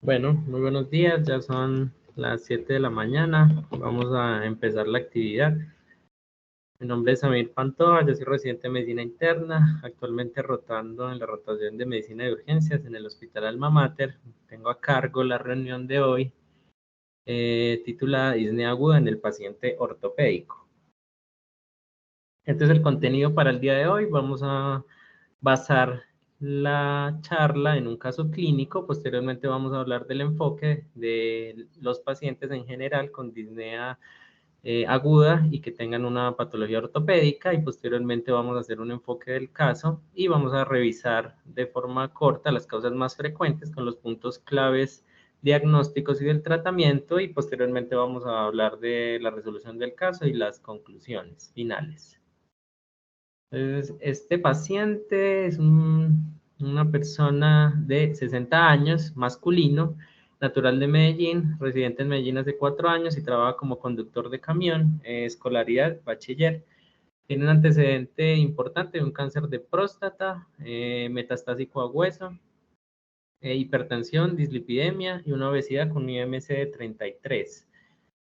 Bueno, muy buenos días, ya son las 7 de la mañana, vamos a empezar la actividad. Mi nombre es Samir Pantoja, yo soy residente de Medicina Interna, actualmente rotando en la rotación de Medicina de Urgencias en el Hospital Alma Mater. Tengo a cargo la reunión de hoy, titulada Disnea aguda en el paciente ortopédico. Este es el contenido para el día de hoy. Vamos a basar la charla en un caso clínico. Posteriormente vamos a hablar del enfoque de los pacientes en general con disnea aguda y que tengan una patología ortopédica, y posteriormente vamos a hacer un enfoque del caso y vamos a revisar de forma corta las causas más frecuentes con los puntos claves diagnósticos y del tratamiento, y posteriormente vamos a hablar de la resolución del caso y las conclusiones finales. Entonces, este paciente es una persona de 60 años, masculino, natural de Medellín, residente en Medellín hace 4 años y trabaja como conductor de camión, escolaridad, bachiller. Tiene un antecedente importante de un cáncer de próstata, metastásico a hueso, hipertensión, dislipidemia y una obesidad con un IMC de 33.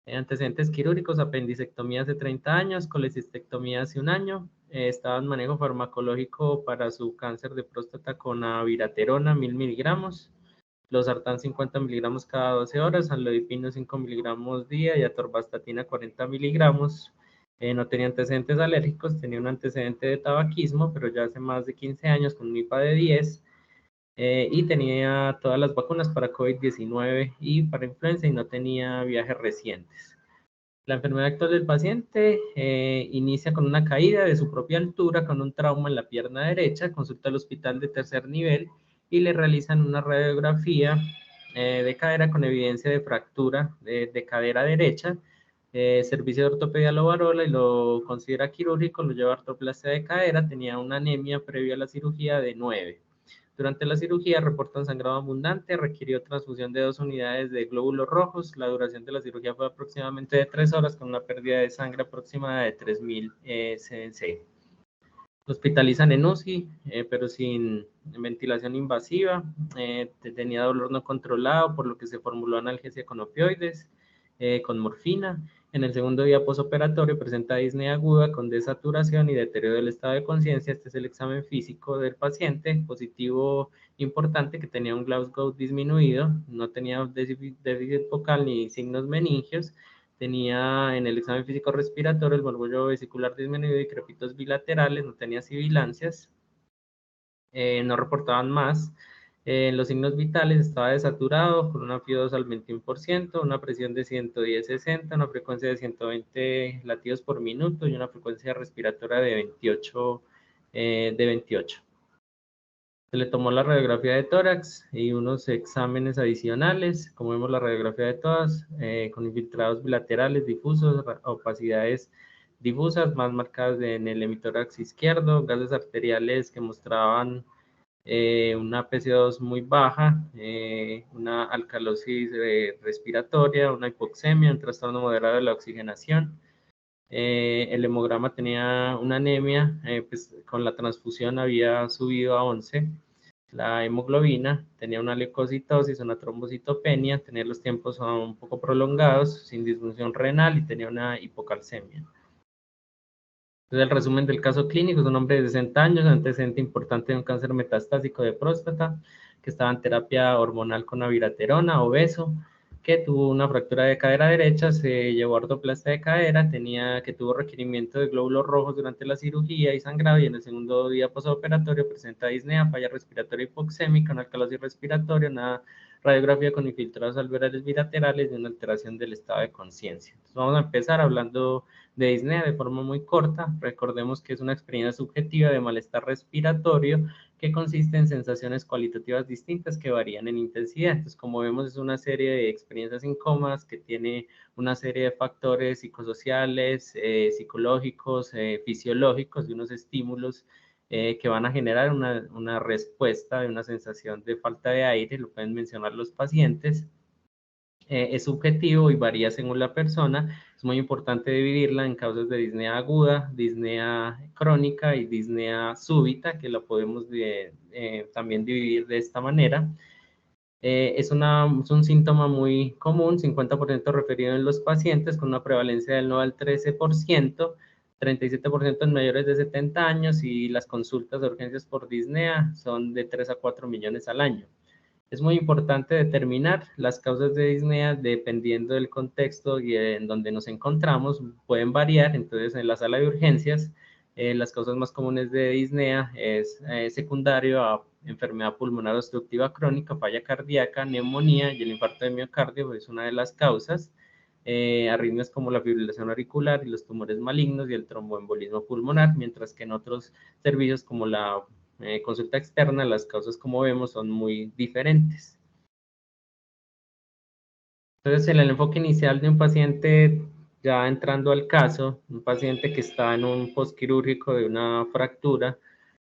Antecedentes quirúrgicos: apendicectomía hace 30 años, colecistectomía hace 1 año. Estaba en manejo farmacológico para su cáncer de próstata con abiraterona 1000 miligramos, losartán 50 miligramos cada 12 horas, amlodipino 5 miligramos día y atorvastatina 40 miligramos. No tenía antecedentes alérgicos, tenía un antecedente de tabaquismo, pero ya hace más de 15 años con un IPA de 10. Y tenía todas las vacunas para COVID-19 y para influenza, y no tenía viajes recientes. La enfermedad actual del paciente inicia con una caída de su propia altura con un trauma en la pierna derecha. Consulta al hospital de tercer nivel y le realizan una radiografía de cadera con evidencia de fractura de cadera derecha. Servicio de ortopedia lo varola y lo considera quirúrgico, lo lleva a artroplastia de cadera. Tenía una anemia previa a la cirugía de 9. Durante la cirugía reportan sangrado abundante, requirió transfusión de 2 unidades de glóbulos rojos. La duración de la cirugía fue aproximadamente de 3 horas, con una pérdida de sangre aproximada de 3000 cc. Lo hospitalizan en UCI, pero sin ventilación invasiva. Tenía dolor no controlado, por lo que se formuló analgesia con opioides, con morfina. En el segundo día posoperatorio presenta disnea aguda con desaturación y deterioro del estado de conciencia. Este es el examen físico del paciente. Positivo importante, que tenía un Glasgow disminuido, no tenía déficit focal ni signos meningios. Tenía en el examen físico respiratorio el borbullo vesicular disminuido y crepitos bilaterales, no tenía sibilancias, no reportaban más. Los signos vitales: estaba desaturado con una FIO2 al 21%, una presión de 110/60, una frecuencia de 120 latidos por minuto y una frecuencia respiratoria de 28. Se le tomó la radiografía de tórax y unos exámenes adicionales. Como vemos, la radiografía de todas, con infiltrados bilaterales difusos, opacidades difusas más marcadas en el hemitórax izquierdo, gases arteriales que mostraban una PC2 muy baja, una alcalosis respiratoria, una hipoxemia, un trastorno moderado de la oxigenación. El hemograma tenía una anemia, pues con la transfusión había subido a 11. La hemoglobina tenía una leucocitosis, una trombocitopenia, tenía los tiempos un poco prolongados, sin disfunción renal, y tenía una hipocalcemia. Entonces, el resumen del caso clínico: es un hombre de 60 años, antecedente importante de un cáncer metastásico de próstata, que estaba en terapia hormonal con abiraterona, obeso, que tuvo una fractura de cadera derecha, se llevó a artroplastia de cadera, que tuvo requerimiento de glóbulos rojos durante la cirugía y sangrado, y en el segundo día postoperatorio presenta disnea, falla respiratoria hipoxémica, una alcalosis respiratoria, una radiografía con infiltrados alveolares bilaterales y una alteración del estado de conciencia. Entonces, vamos a empezar hablando de disnea de forma muy corta. Recordemos que es una experiencia subjetiva de malestar respiratorio que consiste en sensaciones cualitativas distintas que varían en intensidad. Entonces, como vemos, es una serie de experiencias incómodas que tiene una serie de factores psicosociales, psicológicos, fisiológicos, y unos estímulos que van a generar una respuesta de una sensación de falta de aire. Lo pueden mencionar los pacientes. Es subjetivo y varía según la persona. Es muy importante dividirla en causas de disnea aguda, disnea crónica y disnea súbita, que la podemos también dividir de esta manera. Es un síntoma muy común, 50% referido en los pacientes, con una prevalencia del 9 al 13%, 37% en mayores de 70 años y las consultas de urgencias por disnea son de 3 a 4 millones al año. Es muy importante determinar las causas de disnea dependiendo del contexto y en donde nos encontramos, pueden variar. Entonces, en la sala de urgencias, las causas más comunes de disnea es secundario a enfermedad pulmonar obstructiva crónica, falla cardíaca, neumonía y el infarto de miocardio es una de las causas. Arritmias como la fibrilación auricular y los tumores malignos y el tromboembolismo pulmonar, mientras que en otros servicios como la consulta externa, las causas, como vemos, son muy diferentes. Entonces, el enfoque inicial de un paciente, ya entrando al caso, un paciente que está en un postquirúrgico de una fractura,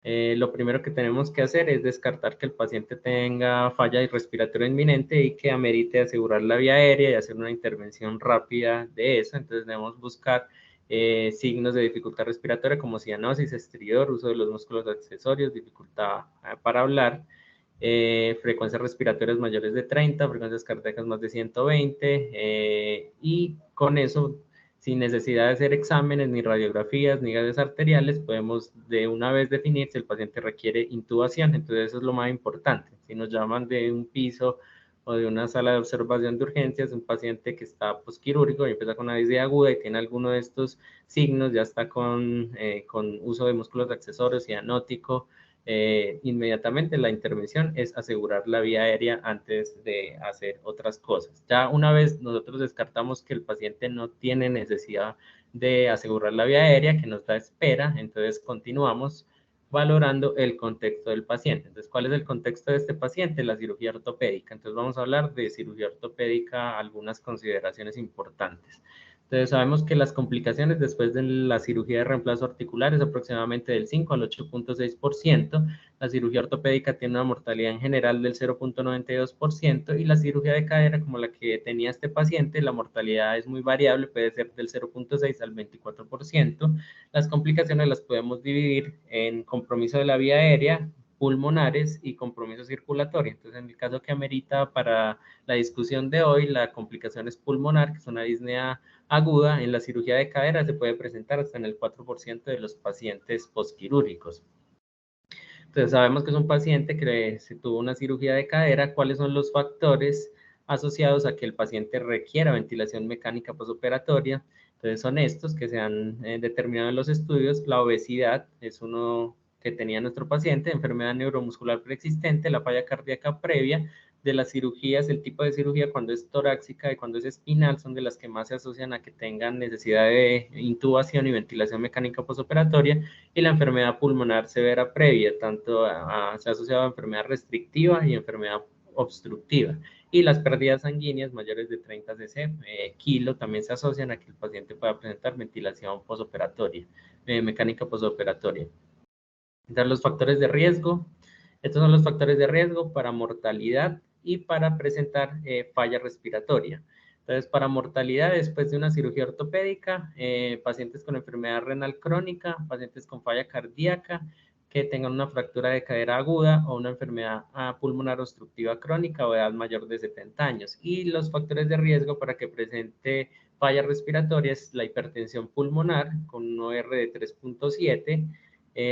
lo primero que tenemos que hacer es descartar que el paciente tenga falla respiratoria inminente y que amerite asegurar la vía aérea y hacer una intervención rápida de eso. Entonces debemos buscar signos de dificultad respiratoria como cianosis, estridor, uso de los músculos accesorios, dificultad para hablar, frecuencias respiratorias mayores de 30, frecuencias cardíacas más de 120, y con eso, sin necesidad de hacer exámenes, ni radiografías, ni gases arteriales, podemos de una vez definir si el paciente requiere intubación. Entonces, eso es lo más importante. Si nos llaman de un piso o de una sala de observación de urgencias, un paciente que está posquirúrgico y empieza con una disnea aguda y tiene alguno de estos signos, ya está con uso de músculos accesorios, cianótico, inmediatamente la intervención es asegurar la vía aérea antes de hacer otras cosas. Ya una vez nosotros descartamos que el paciente no tiene necesidad de asegurar la vía aérea, que nos da espera, entonces continuamos valorando el contexto del paciente. Entonces, ¿cuál es el contexto de este paciente? La cirugía ortopédica. Entonces, vamos a hablar de cirugía ortopédica, algunas consideraciones importantes. Entonces, sabemos que las complicaciones después de la cirugía de reemplazo articular es aproximadamente del 5 al 8.6%. La cirugía ortopédica tiene una mortalidad en general del 0.92% y la cirugía de cadera, como la que tenía este paciente, la mortalidad es muy variable, puede ser del 0.6 al 24%. Las complicaciones las podemos dividir en compromiso de la vía aérea, pulmonares y compromiso circulatorio. Entonces, en el caso que amerita para la discusión de hoy, la complicación es pulmonar, que es una disnea aguda. En la cirugía de cadera se puede presentar hasta en el 4% de los pacientes postquirúrgicos. Entonces sabemos que es un paciente que se tuvo una cirugía de cadera. ¿Cuáles son los factores asociados a que el paciente requiera ventilación mecánica postoperatoria? Entonces son estos que se han determinado en los estudios. La obesidad es uno que tenía nuestro paciente, enfermedad neuromuscular preexistente, la falla cardíaca previa. De las cirugías, el tipo de cirugía cuando es torácica y cuando es espinal son de las que más se asocian a que tengan necesidad de intubación y ventilación mecánica postoperatoria, y la enfermedad pulmonar severa previa, tanto se ha asociado a enfermedad restrictiva y enfermedad obstructiva. Y las pérdidas sanguíneas mayores de 30 cc kilo también se asocian a que el paciente pueda presentar ventilación postoperatoria, mecánica postoperatoria. Entonces, los factores de riesgo. Estos son los factores de riesgo para mortalidad y para presentar falla respiratoria. Entonces, para mortalidad después de una cirugía ortopédica, pacientes con enfermedad renal crónica, pacientes con falla cardíaca, que tengan una fractura de cadera aguda o una enfermedad pulmonar obstructiva crónica o edad mayor de 70 años. Y los factores de riesgo para que presente falla respiratoria es la hipertensión pulmonar con un OR de 3.7,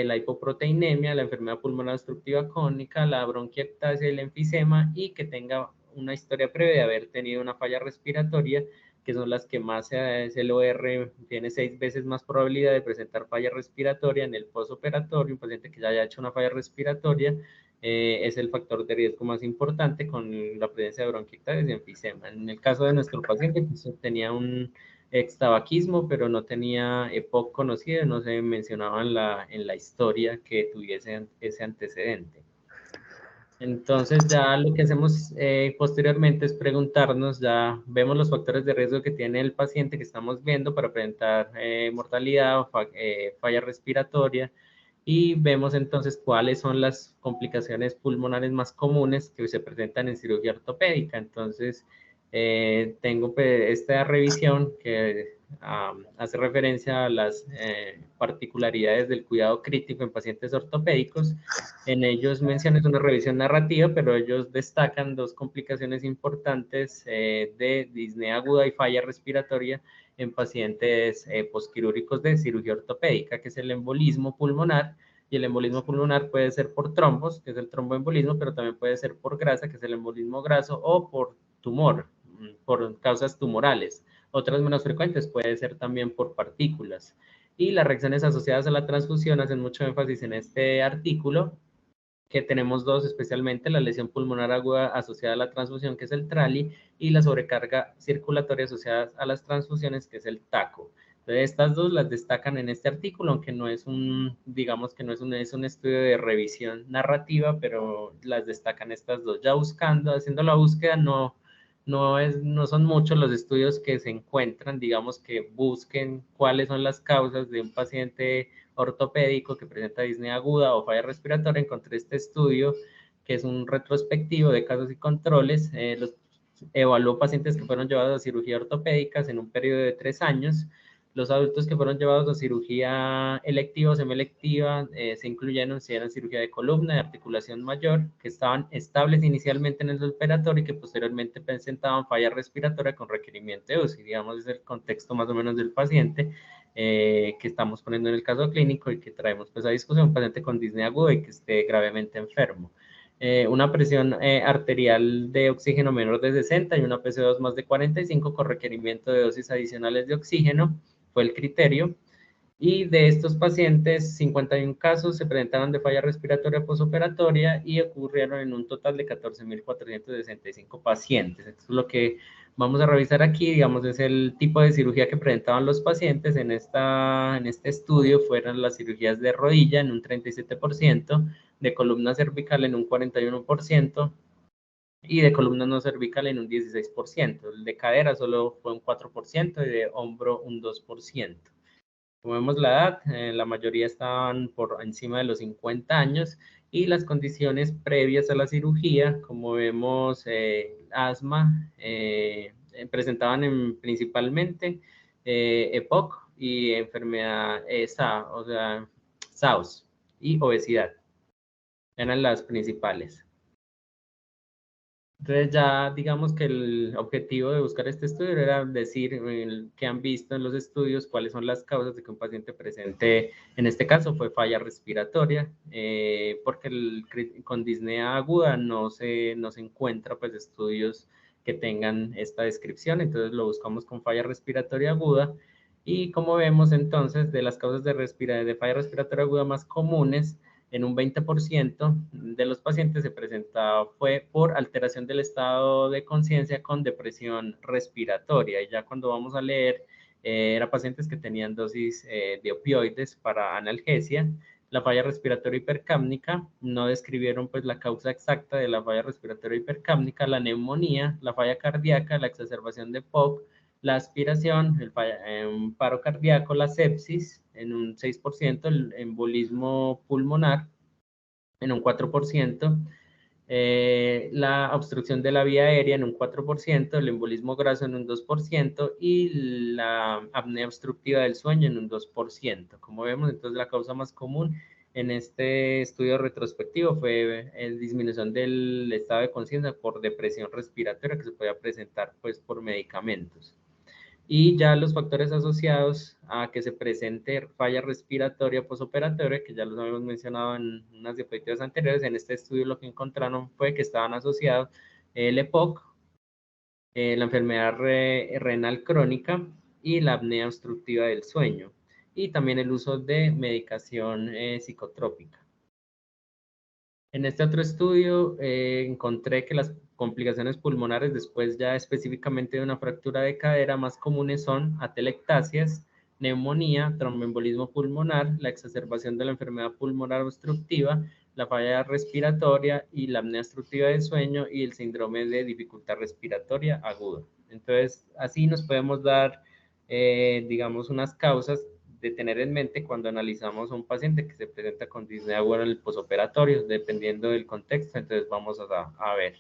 la hipoproteinemia, la enfermedad pulmonar obstructiva crónica, la bronquiectasia y el enfisema, y que tenga una historia previa de haber tenido una falla respiratoria, que son las que más el OR tiene 6 veces más probabilidad de presentar falla respiratoria en el postoperatorio. Un paciente que ya haya hecho una falla respiratoria es el factor de riesgo más importante, con la presencia de bronquiectasis y enfisema. En el caso de nuestro paciente, pues, tenía un extabaquismo, pero no tenía EPOC conocido, no se mencionaba en la historia que tuviese ese antecedente. Entonces ya lo que hacemos posteriormente es preguntarnos, ya vemos los factores de riesgo que tiene el paciente que estamos viendo para presentar mortalidad o falla respiratoria, y vemos entonces cuáles son las complicaciones pulmonares más comunes que se presentan en cirugía ortopédica. Entonces tengo esta revisión que hace referencia a las particularidades del cuidado crítico en pacientes ortopédicos. En ellos mencionan una revisión narrativa, pero ellos destacan dos complicaciones importantes de disnea aguda y falla respiratoria en pacientes posquirúrgicos de cirugía ortopédica, que es el embolismo pulmonar. Y el embolismo pulmonar puede ser por trombos, que es el tromboembolismo, pero también puede ser por grasa, que es el embolismo graso, o por tumor, por causas tumorales. Otras menos frecuentes puede ser también por partículas. Y las reacciones asociadas a la transfusión hacen mucho énfasis en este artículo, que tenemos dos, especialmente la lesión pulmonar aguda asociada a la transfusión, que es el TRALI, y la sobrecarga circulatoria asociada a las transfusiones, que es el TACO. Entonces, estas dos las destacan en este artículo, aunque no es un, digamos que no es un estudio de revisión narrativa, pero las destacan estas dos. Ya haciendo la búsqueda, no son muchos los estudios que se encuentran, digamos, que busquen cuáles son las causas de un paciente ortopédico que presenta disnea aguda o falla respiratoria. Encontré este estudio, que es un retrospectivo de casos y controles. Evaluó pacientes que fueron llevados a cirugía ortopédicas en un periodo de 3 años. Los adultos que fueron llevados a cirugía electiva o semielectiva se incluyeron si eran cirugía de columna, de articulación mayor, que estaban estables inicialmente en el operatorio y que posteriormente presentaban falla respiratoria con requerimiento de UCI. Digamos, es el contexto más o menos del paciente que estamos poniendo en el caso clínico y que traemos pues a discusión, un paciente con disnea aguda y que esté gravemente enfermo. Una presión arterial de oxígeno menor de 60 y una PC2 más de 45 con requerimiento de dosis adicionales de oxígeno fue el criterio. Y de estos pacientes, 51 casos se presentaron de falla respiratoria posoperatoria y ocurrieron en un total de 14.465 pacientes. Esto es lo que vamos a revisar aquí, digamos, es el tipo de cirugía que presentaban los pacientes. En este estudio fueron las cirugías de rodilla en un 37%, de columna cervical en un 41%, y de columna no cervical en un 16%. El de cadera solo fue un 4% y de hombro un 2%. Como vemos la edad, la mayoría estaban por encima de los 50 años y las condiciones previas a la cirugía, como vemos, asma, presentaban principalmente EPOC y enfermedad SAOS y obesidad. Eran las principales. Entonces ya digamos que el objetivo de buscar este estudio era decir qué han visto en los estudios, cuáles son las causas de que un paciente presente, en este caso fue falla respiratoria, porque con disnea aguda no se encuentra pues estudios que tengan esta descripción, entonces lo buscamos con falla respiratoria aguda. Y como vemos entonces, de las causas de falla respiratoria aguda más comunes, en un 20% de los pacientes se presentaba fue por alteración del estado de conciencia con depresión respiratoria. Y ya cuando vamos a leer, eran pacientes que tenían dosis de opioides para analgesia. La falla respiratoria hipercápnica, no describieron pues la causa exacta de la falla respiratoria hipercápnica, la neumonía, la falla cardíaca, la exacerbación de POC, la aspiración, el paro cardíaco, la sepsis en un 6%, el embolismo pulmonar en un 4%, la obstrucción de la vía aérea en un 4%, el embolismo graso en un 2% y la apnea obstructiva del sueño en un 2%. Como vemos, entonces la causa más común en este estudio retrospectivo fue disminución del estado de conciencia por depresión respiratoria que se podía presentar pues por medicamentos. Y ya los factores asociados a que se presente falla respiratoria posoperatoria, que ya los habíamos mencionado en unas diapositivas anteriores, en este estudio lo que encontraron fue que estaban asociados el EPOC, la enfermedad renal crónica y la apnea obstructiva del sueño, y también el uso de medicación psicotrópica. En este otro estudio encontré que las complicaciones pulmonares después ya específicamente de una fractura de cadera más comunes son atelectasias, neumonía, tromboembolismo pulmonar, la exacerbación de la enfermedad pulmonar obstructiva, la falla respiratoria y la apnea obstructiva del sueño y el síndrome de dificultad respiratoria aguda. Entonces, así nos podemos dar, digamos, unas causas de tener en mente cuando analizamos a un paciente que se presenta con disnea aguda en el posoperatorio, dependiendo del contexto. Entonces vamos a ver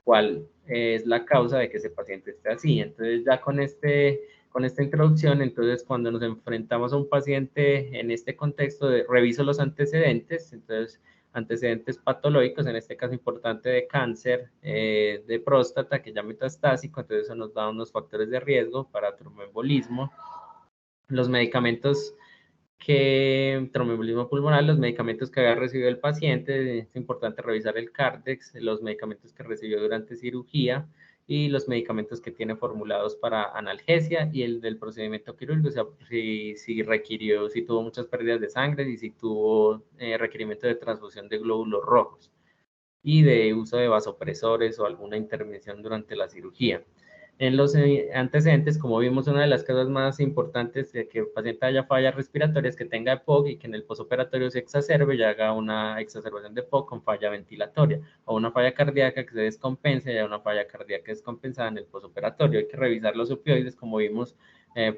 cuál es la causa de que ese paciente esté así. Entonces ya con este Con esta introducción, entonces, cuando nos enfrentamos a un paciente en este contexto, reviso los antecedentes, entonces, antecedentes patológicos, en este caso importante de cáncer de próstata, que ya metastásico, entonces eso nos da unos factores de riesgo para tromboembolismo. Los medicamentos tromboembolismo pulmonar, los medicamentos que había recibido el paciente, es importante revisar el Cardex, los medicamentos que recibió durante cirugía y los medicamentos que tiene formulados para analgesia y el del procedimiento quirúrgico, o sea, si requirió, si tuvo muchas pérdidas de sangre y si tuvo requerimiento de transfusión de glóbulos rojos y de uso de vasopresores o alguna intervención durante la cirugía. En los antecedentes, como vimos, una de las causas más importantes de que el paciente haya fallas respiratorias, que tenga EPOC y que en el posoperatorio se exacerbe y haga una exacerbación de EPOC con falla ventilatoria o una falla cardíaca que se descompense y haya una falla cardíaca descompensada en el posoperatorio. Hay que revisar los opioides, como vimos,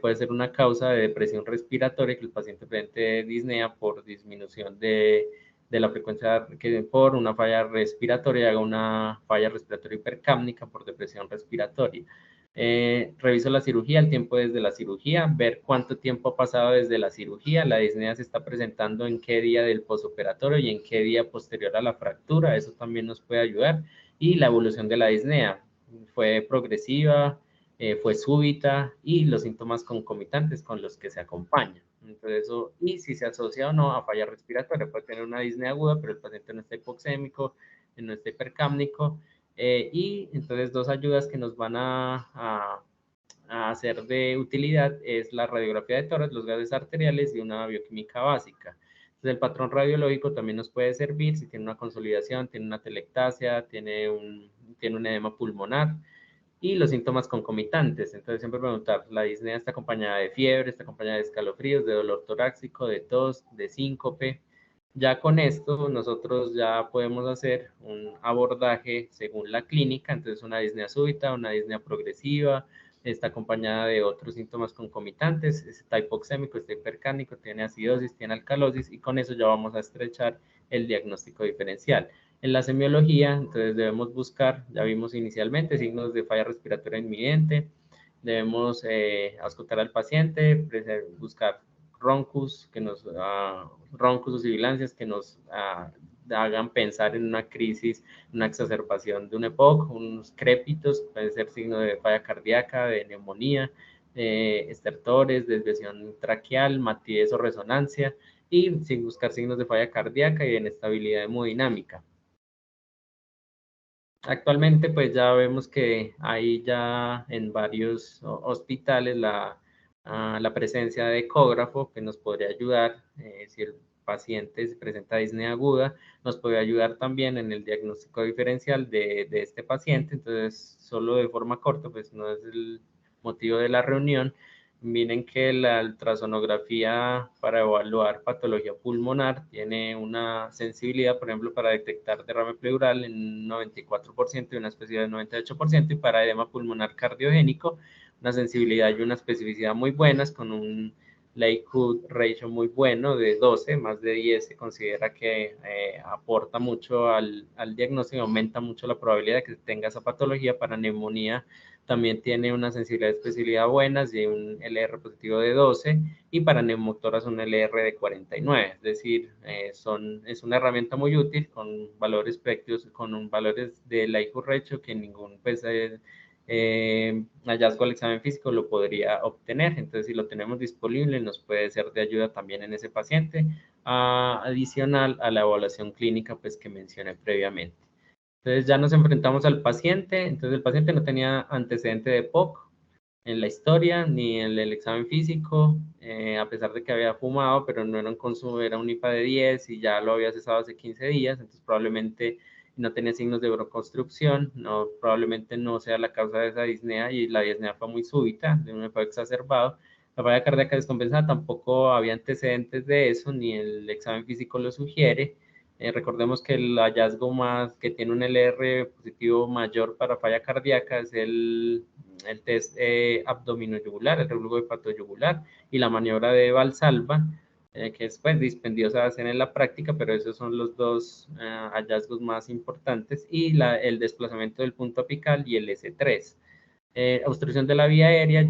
puede ser una causa de depresión respiratoria que el paciente presente disnea por disminución de la frecuencia que por una falla respiratoria, haga una falla respiratoria hipercápnica por depresión respiratoria. Reviso la cirugía, el tiempo desde la cirugía, ver cuánto tiempo ha pasado desde la cirugía, la disnea se está presentando en qué día del posoperatorio y en qué día posterior a la fractura, eso también nos puede ayudar. Y la evolución de la disnea, fue progresiva, fue súbita y los síntomas concomitantes con los que se acompañan. Entonces, eso, y si se asocia o no a falla respiratoria, puede tener una disnea aguda, pero el paciente no está hipoxémico, no está hipercápnico, y entonces dos ayudas que nos van a hacer de utilidad es la radiografía de tórax, los gases arteriales y una bioquímica básica. Entonces el patrón radiológico también nos puede servir si tiene una consolidación, tiene una telectasia, tiene un edema pulmonar y los síntomas concomitantes. Entonces siempre preguntar, la disnea está acompañada de fiebre, está acompañada de escalofríos, de dolor torácico, de tos, de síncope. Ya con esto nosotros ya podemos hacer un abordaje según la clínica, entonces una disnea súbita, una disnea progresiva, está acompañada de otros síntomas concomitantes, está hipoxémico, está hipercánico, tiene acidosis, tiene alcalosis y con eso ya vamos a estrechar el diagnóstico diferencial. En la semiología, entonces debemos buscar, ya vimos inicialmente, signos de falla respiratoria inminente, debemos auscultar al paciente, buscar roncus, roncus o sibilancias que nos hagan pensar en una crisis, una exacerbación de un EPOC, unos crépitos, puede ser signo de falla cardíaca, de neumonía, estertores, desviación traqueal, matidez o resonancia, y sin buscar signos de falla cardíaca y de inestabilidad hemodinámica. Actualmente, pues ya vemos que hay ya en varios hospitales la presencia de ecógrafo que nos podría ayudar si el paciente se presenta disnea aguda, nos puede ayudar también en el diagnóstico diferencial de este paciente. Entonces, solo de forma corta, pues no es el motivo de la reunión. Miren que la ultrasonografía para evaluar patología pulmonar tiene una sensibilidad, por ejemplo, para detectar derrame pleural en un 94% y una especificidad del 98%, y para edema pulmonar cardiogénico, una sensibilidad y una especificidad muy buenas, con un Likelihood ratio muy bueno de 12, más de 10 se considera que aporta mucho al diagnóstico, aumenta mucho la probabilidad de que tenga esa patología. Para neumonía también tiene una sensibilidad y especificidad buenas y un LR positivo de 12, y para neumotoras un LR de 49, es decir, es una herramienta muy útil con valores precios, con valores de Likelihood ratio que ningún hallazgo al examen físico lo podría obtener. Entonces, si lo tenemos disponible, nos puede ser de ayuda también en ese paciente, adicional a la evaluación clínica pues que mencioné previamente. Entonces ya nos enfrentamos al paciente. Entonces el paciente no tenía antecedente de POC en la historia ni en el examen físico, a pesar de que había fumado, pero no era un consumo, era un IPA de 10 y ya lo había cesado hace 15 días, entonces probablemente no tenía signos de broncoconstricción, no, probablemente no sea la causa de esa disnea, y la disnea fue muy súbita, de un EPOC exacerbado. La falla cardíaca descompensada tampoco había antecedentes de eso, ni el examen físico lo sugiere. Recordemos que el hallazgo más que tiene un LR positivo mayor para falla cardíaca es el test abdominojuglar, el reflujo hepatoyugular y la maniobra de Valsalva, que es pues dispendiosa de hacer en la práctica, pero esos son los dos hallazgos más importantes, y el desplazamiento del punto apical y el S3. Obstrucción de la vía aérea,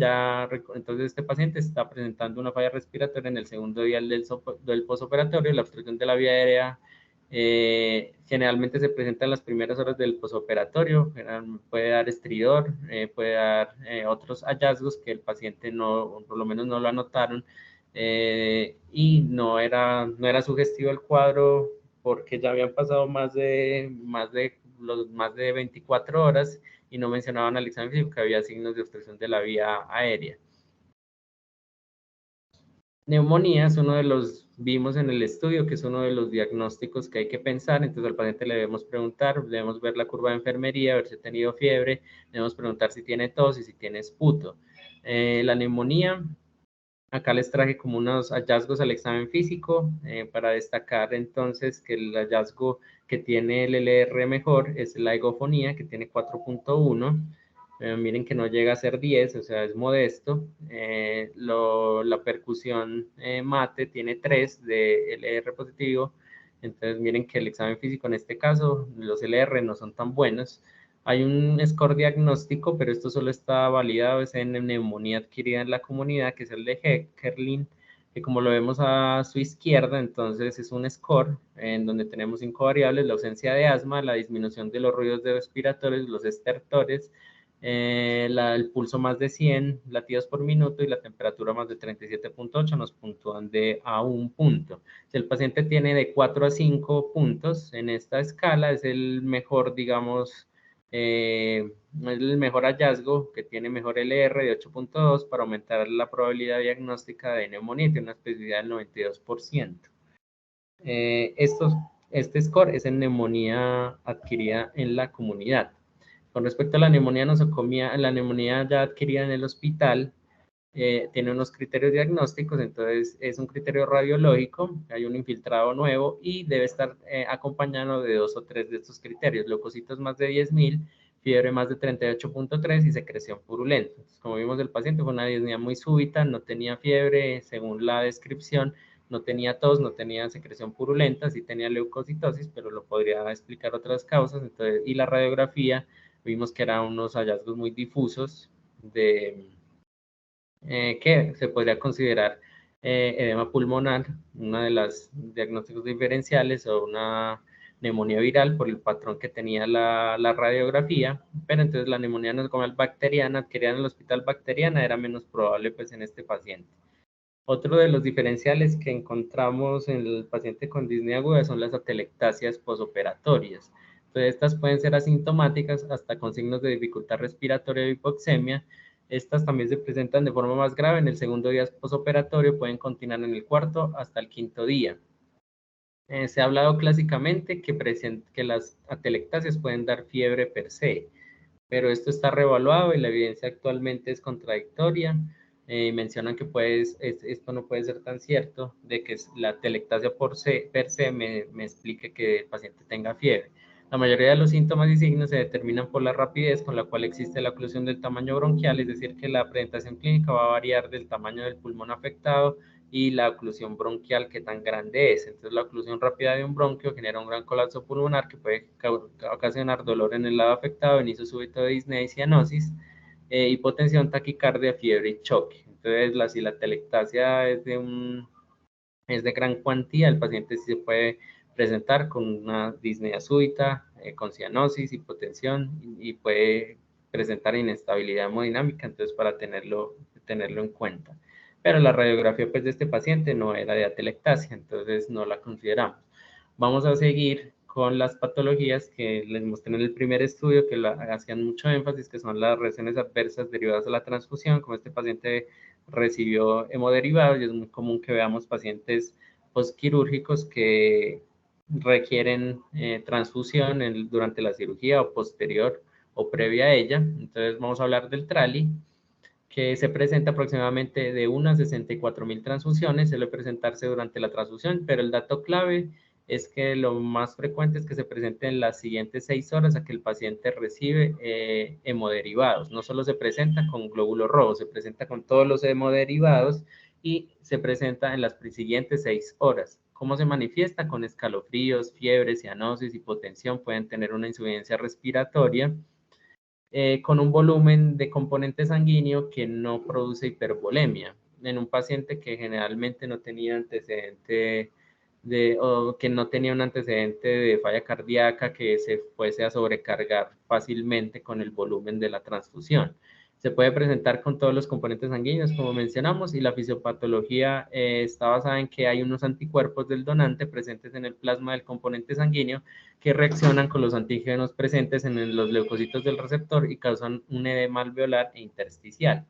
entonces este paciente está presentando una falla respiratoria en el segundo día del posoperatorio. La obstrucción de la vía aérea generalmente se presenta en las primeras horas del posoperatorio, puede dar estridor, puede dar otros hallazgos que el paciente no, por lo menos no lo anotaron, y no era sugestivo el cuadro porque ya habían pasado más de 24 horas y no mencionaban al examen físico que había signos de obstrucción de la vía aérea. Neumonía es uno de los, vimos en el estudio, que es uno de los diagnósticos que hay que pensar. Entonces al paciente le debemos preguntar, debemos ver la curva de enfermería, ver si ha tenido fiebre, debemos preguntar si tiene tos y si tiene esputo. La neumonía, acá les traje como unos hallazgos al examen físico para destacar entonces que el hallazgo que tiene el LR mejor es la egofonía, que tiene 4.1. Miren que no llega a ser 10, o sea, es modesto. La percusión mate tiene 3 de LR positivo. Entonces miren que el examen físico en este caso, los LR no son tan buenos. Hay un score diagnóstico, pero esto solo está validado es en neumonía adquirida en la comunidad, que es el de Herlin, que como lo vemos a su izquierda, entonces es un score en donde tenemos 5 variables: la ausencia de asma, la disminución de los ruidos respiratorios, los estertores, el pulso más de 100 latidos por minuto y la temperatura más de 37.8 nos puntúan a un punto. Si el paciente tiene de 4 a 5 puntos en esta escala, es el mejor, digamos, el mejor hallazgo, que tiene mejor LR de 8.2 para aumentar la probabilidad diagnóstica de neumonía, tiene una especificidad del 92%. Este score es en neumonía adquirida en la comunidad. Con respecto a la neumonía nosocomia, la neumonía ya adquirida en el hospital, tiene unos criterios diagnósticos, entonces es un criterio radiológico, hay un infiltrado nuevo y debe estar acompañado de 2 o 3 de estos criterios: leucocitos más de 10.000, fiebre más de 38.3 y secreción purulenta. Entonces, como vimos, el paciente fue una disnea muy súbita, no tenía fiebre, según la descripción, no tenía tos, no tenía secreción purulenta, sí tenía leucocitosis, pero lo podría explicar otras causas. Entonces, y la radiografía, vimos que eran unos hallazgos muy difusos que se podría considerar edema pulmonar, una de las diagnósticos diferenciales, o una neumonía viral por el patrón que tenía la radiografía, pero entonces la neumonía nosocomial bacteriana adquirida en el hospital bacteriana era menos probable pues en este paciente. Otro de los diferenciales que encontramos en el paciente con disnea aguda son las atelectasias posoperatorias. Entonces, estas pueden ser asintomáticas hasta con signos de dificultad respiratoria o hipoxemia. Estas también se presentan de forma más grave en el segundo día posoperatorio, pueden continuar en el cuarto hasta el quinto día. Se ha hablado clásicamente que las atelectasias pueden dar fiebre per se, pero esto está reevaluado y la evidencia actualmente es contradictoria. Mencionan que esto no puede ser tan cierto, de que la atelectasia per se me explique que el paciente tenga fiebre. La mayoría de los síntomas y signos se determinan por la rapidez con la cual existe la oclusión del tamaño bronquial, es decir, que la presentación clínica va a variar del tamaño del pulmón afectado y la oclusión bronquial, que tan grande es. Entonces, la oclusión rápida de un bronquio genera un gran colapso pulmonar que puede ocasionar dolor en el lado afectado, inicio súbito de disnea y cianosis, hipotensión, taquicardia, fiebre y choque. Entonces, si la atelectasia es de gran cuantía, el paciente sí se puede presentar con una disnea súbita, con cianosis, hipotensión, y puede presentar inestabilidad hemodinámica, entonces para tenerlo en cuenta. Pero la radiografía pues de este paciente no era de atelectasia, entonces no la consideramos. Vamos a seguir con las patologías que les mostré en el primer estudio, que hacían mucho énfasis, que son las reacciones adversas derivadas de la transfusión. Como este paciente recibió hemoderivados, y es muy común que veamos pacientes postquirúrgicos que requieren transfusión durante la cirugía o posterior o previa a ella. Entonces vamos a hablar del TRALI, que se presenta aproximadamente de unas 64.000 transfusiones, suele presentarse durante la transfusión, pero el dato clave es que lo más frecuente es que se presente en las siguientes 6 horas a que el paciente recibe hemoderivados. No solo se presenta con glóbulos rojos, se presenta con todos los hemoderivados y se presenta en las siguientes 6 horas. ¿Cómo se manifiesta? Con escalofríos, fiebre, cianosis, hipotensión, pueden tener una insuficiencia respiratoria. con un volumen de componente sanguíneo que no produce hipervolemia, en un paciente que generalmente no tenía antecedente o que no tenía un antecedente de falla cardíaca que se fuese a sobrecargar fácilmente con el volumen de la transfusión. Se puede presentar con todos los componentes sanguíneos, como mencionamos, y la fisiopatología está basada en que hay unos anticuerpos del donante presentes en el plasma del componente sanguíneo que reaccionan con los antígenos presentes en los leucocitos del receptor y causan un edema alveolar e intersticial.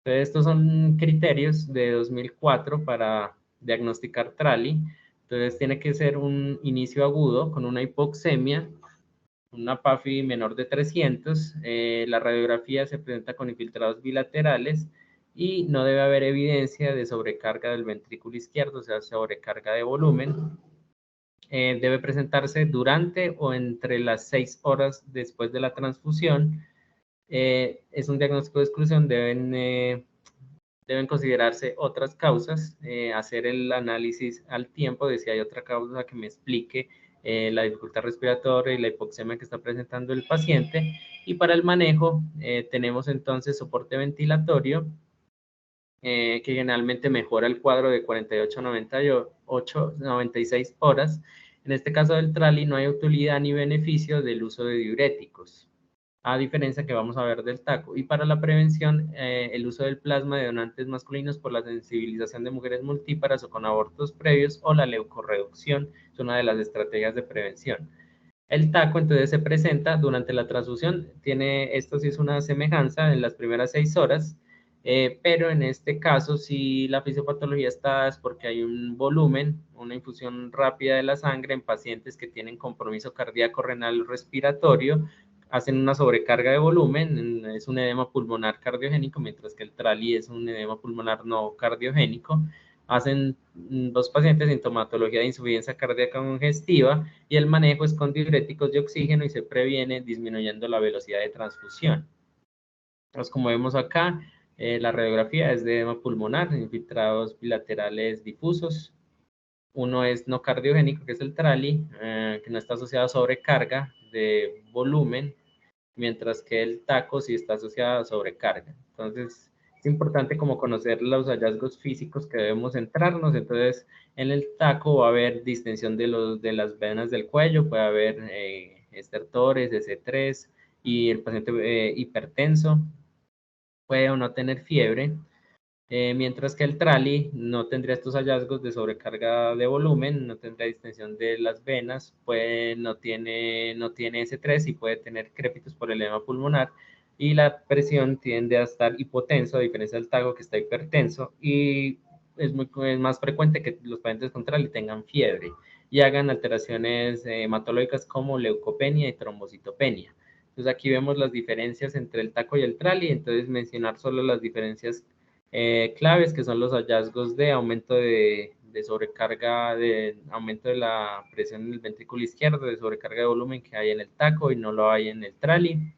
Entonces, estos son criterios de 2004 para diagnosticar TRALI. Entonces, tiene que ser un inicio agudo con una hipoxemia, una PAFI menor de 300. La radiografía se presenta con infiltrados bilaterales y no debe haber evidencia de sobrecarga del ventrículo izquierdo, o sea, sobrecarga de volumen. Debe presentarse durante o entre las 6 horas después de la transfusión. Es un diagnóstico de exclusión, deben considerarse otras causas, hacer el análisis al tiempo de si hay otra causa que me explique la dificultad respiratoria y la hipoxemia que está presentando el paciente. Y para el manejo tenemos entonces soporte ventilatorio, que generalmente mejora el cuadro de 48 a 96 horas. En este caso del TRALI no hay utilidad ni beneficio del uso de diuréticos, a diferencia que vamos a ver del TACO. Y para la prevención, el uso del plasma de donantes masculinos por la sensibilización de mujeres multíparas o con abortos previos o la leucorreducción es una de las estrategias de prevención. El TACO entonces se presenta durante la transfusión, esto sí es una semejanza en las primeras 6 horas, pero en este caso si la fisiopatología está es porque hay un volumen, una infusión rápida de la sangre en pacientes que tienen compromiso cardíaco renal respiratorio, hacen una sobrecarga de volumen, es un edema pulmonar cardiogénico, mientras que el TRALI es un edema pulmonar no cardiogénico. Hacen 2 pacientes sintomatología de insuficiencia cardíaca congestiva y el manejo es con diuréticos de oxígeno y se previene disminuyendo la velocidad de transfusión. Entonces, como vemos acá, la radiografía es de edema pulmonar, infiltrados bilaterales difusos. Uno es no cardiogénico, que es el TRALI, que no está asociado a sobrecarga de volumen, mientras que el TACO sí está asociado a sobrecarga. Entonces, es importante como conocer los hallazgos físicos que debemos centrarnos. Entonces, en el TACO va a haber distensión de las venas del cuello, puede haber estertores, S3, y el paciente hipertenso puede o no tener fiebre. Mientras que el TRALI no tendría estos hallazgos de sobrecarga de volumen, no tendría distensión de las venas, no tiene S3 y puede tener crépitos por el edema pulmonar, y la presión tiende a estar hipotenso, a diferencia del TACO que está hipertenso, y es más frecuente que los pacientes con TRALI tengan fiebre y hagan alteraciones hematológicas como leucopenia y trombocitopenia. Entonces aquí vemos las diferencias entre el TACO y el TRALI, entonces mencionar solo las diferencias claves, que son los hallazgos de aumento de sobrecarga, de aumento de la presión en el ventrículo izquierdo, de sobrecarga de volumen que hay en el TACO y no lo hay en el TRALI.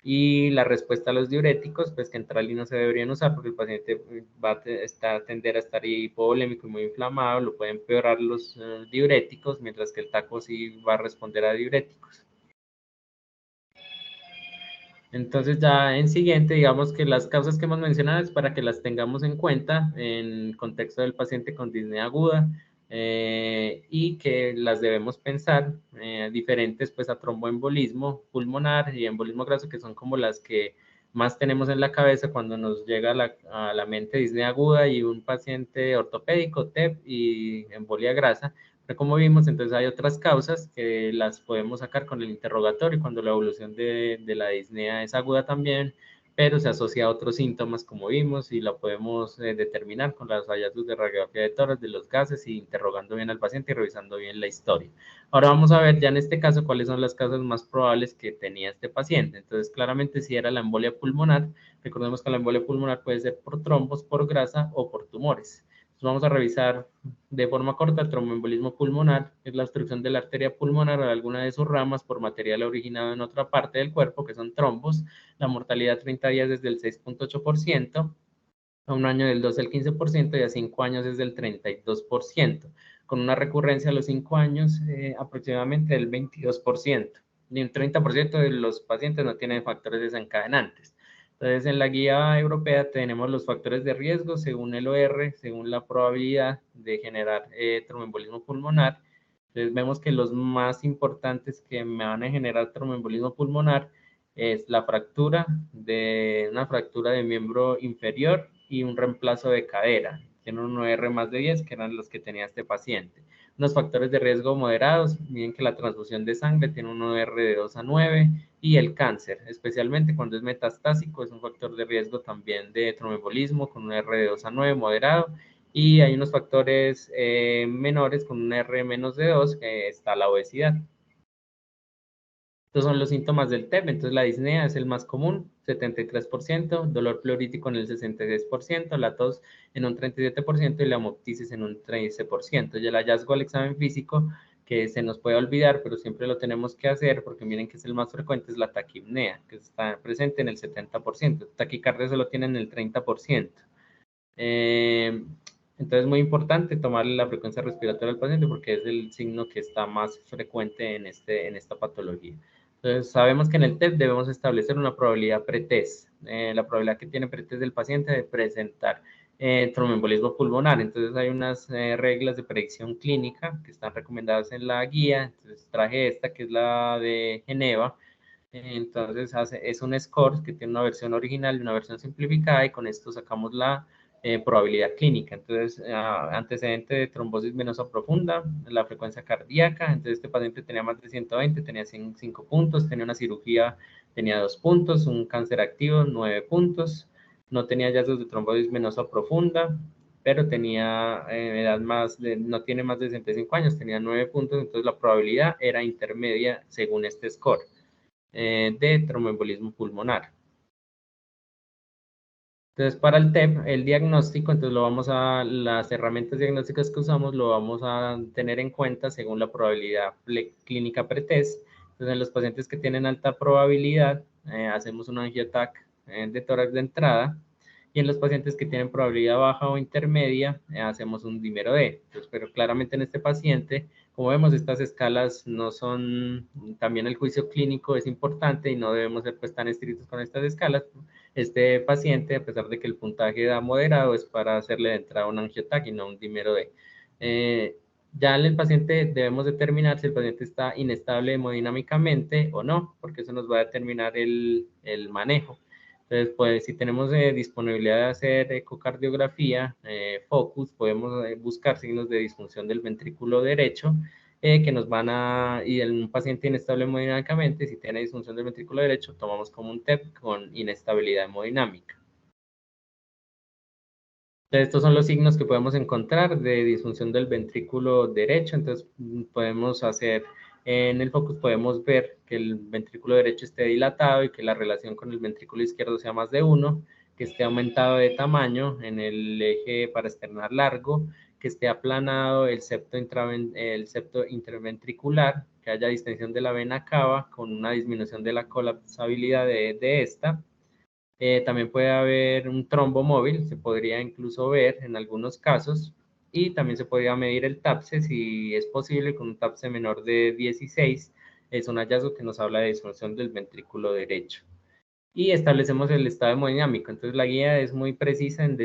Y la respuesta a los diuréticos, pues que en TRALI no se deberían usar porque el paciente va a tender a estar hipovolémico y muy inflamado, lo pueden empeorar los diuréticos, mientras que el TACO sí va a responder a diuréticos. Entonces ya en siguiente, digamos que las causas que hemos mencionado es para que las tengamos en cuenta en el contexto del paciente con disnea aguda, y que las debemos pensar diferentes pues a tromboembolismo pulmonar y embolismo graso, que son como las que más tenemos en la cabeza cuando nos llega a la mente disnea aguda y un paciente ortopédico, TEP y embolia grasa. Pero como vimos, entonces hay otras causas que las podemos sacar con el interrogatorio cuando la evolución de la disnea es aguda también, pero se asocia a otros síntomas como vimos y la podemos determinar con los hallazgos de radiografía de tórax, de los gases, y interrogando bien al paciente y revisando bien la historia. Ahora vamos a ver ya en este caso cuáles son las causas más probables que tenía este paciente. Entonces claramente si era la embolia pulmonar, recordemos que la embolia pulmonar puede ser por trombos, por grasa o por tumores. Vamos a revisar de forma corta el tromboembolismo pulmonar, es la obstrucción de la arteria pulmonar o de alguna de sus ramas por material originado en otra parte del cuerpo, que son trombos. La mortalidad a 30 días es del 6.8%, a un año del 12 al 15% y a 5 años es del 32%, con una recurrencia a los 5 años aproximadamente del 22%. ni un 30% de los pacientes no tienen factores desencadenantes. Entonces, en la guía europea tenemos los factores de riesgo según el OR, según la probabilidad de generar tromboembolismo pulmonar. Entonces, vemos que los más importantes que me van a generar tromboembolismo pulmonar es la fractura una fractura de miembro inferior y un reemplazo de cadera. Tiene un OR más de 10, que eran los que tenía este paciente. Unos factores de riesgo moderados, miren que la transfusión de sangre tiene un OR de 2 a 9 y el cáncer, especialmente cuando es metastásico, es un factor de riesgo también de tromboembolismo con un OR de 2 a 9 moderado. Y hay unos factores menores con un R menos de 2, que está la obesidad. Estos son los síntomas del TEP, entonces la disnea es el más común, 73%, dolor pleurítico en el 66%, la tos en un 37% y la hemoptisis en un 13%. Y el hallazgo al examen físico, que se nos puede olvidar, pero siempre lo tenemos que hacer, porque miren que es el más frecuente, es la taquipnea, que está presente en el 70%. Taquicardia solo tiene en el 30%. Entonces es muy importante tomarle la frecuencia respiratoria al paciente porque es el signo que está más frecuente en esta patología. Entonces sabemos que en el TEP debemos establecer una probabilidad pretest, la probabilidad que tiene pretest del paciente de presentar tromboembolismo pulmonar. Entonces hay unas reglas de predicción clínica que están recomendadas en la guía. Entonces traje esta que es la de Geneva. Entonces es un score que tiene una versión original y una versión simplificada y con esto sacamos la probabilidad clínica. Entonces, antecedente de trombosis venosa profunda, la frecuencia cardíaca. Entonces, este paciente tenía más de 120, tenía 5 puntos, tenía una cirugía, tenía 2 puntos, un cáncer activo, 9 puntos, no tenía hallazgos de trombosis venosa profunda, pero tenía edad no tiene más de 65 años, tenía 9 puntos, entonces la probabilidad era intermedia según este score de tromboembolismo pulmonar. Entonces, para el TEP, el diagnóstico, entonces las herramientas diagnósticas que usamos lo vamos a tener en cuenta según la probabilidad clínica pretest. Entonces, en los pacientes que tienen alta probabilidad, hacemos un angiotac de tórax de entrada. Y en los pacientes que tienen probabilidad baja o intermedia, hacemos un dímero D. Entonces, pero claramente en este paciente, como vemos, estas escalas no son, también el juicio clínico es importante y no debemos ser pues tan estrictos con estas escalas. Este paciente, a pesar de que el puntaje da moderado, es para hacerle de entrada un angiotac y no un dímero D. Ya en el paciente debemos determinar si el paciente está inestable hemodinámicamente o no, porque eso nos va a determinar el manejo. Entonces, pues si tenemos disponibilidad de hacer ecocardiografía, focus, podemos buscar signos de disfunción del ventrículo derecho que nos van y en un paciente inestable hemodinámicamente, si tiene disfunción del ventrículo derecho, tomamos como un TEP con inestabilidad hemodinámica. Entonces, estos son los signos que podemos encontrar de disfunción del ventrículo derecho. Entonces, podemos hacer, en el focus podemos ver que el ventrículo derecho esté dilatado y que la relación con el ventrículo izquierdo sea más de 1, que esté aumentado de tamaño en el eje paraesternal largo, que esté aplanado el septo interventricular, que haya distensión de la vena cava con una disminución de la colapsabilidad de esta. También puede haber un trombo móvil, se podría incluso ver en algunos casos, y también se podría medir el TAPSE si es posible con un TAPSE menor de 16, es un hallazgo que nos habla de disfunción del ventrículo derecho. Y establecemos el estado hemodinámico, entonces la guía es muy precisa en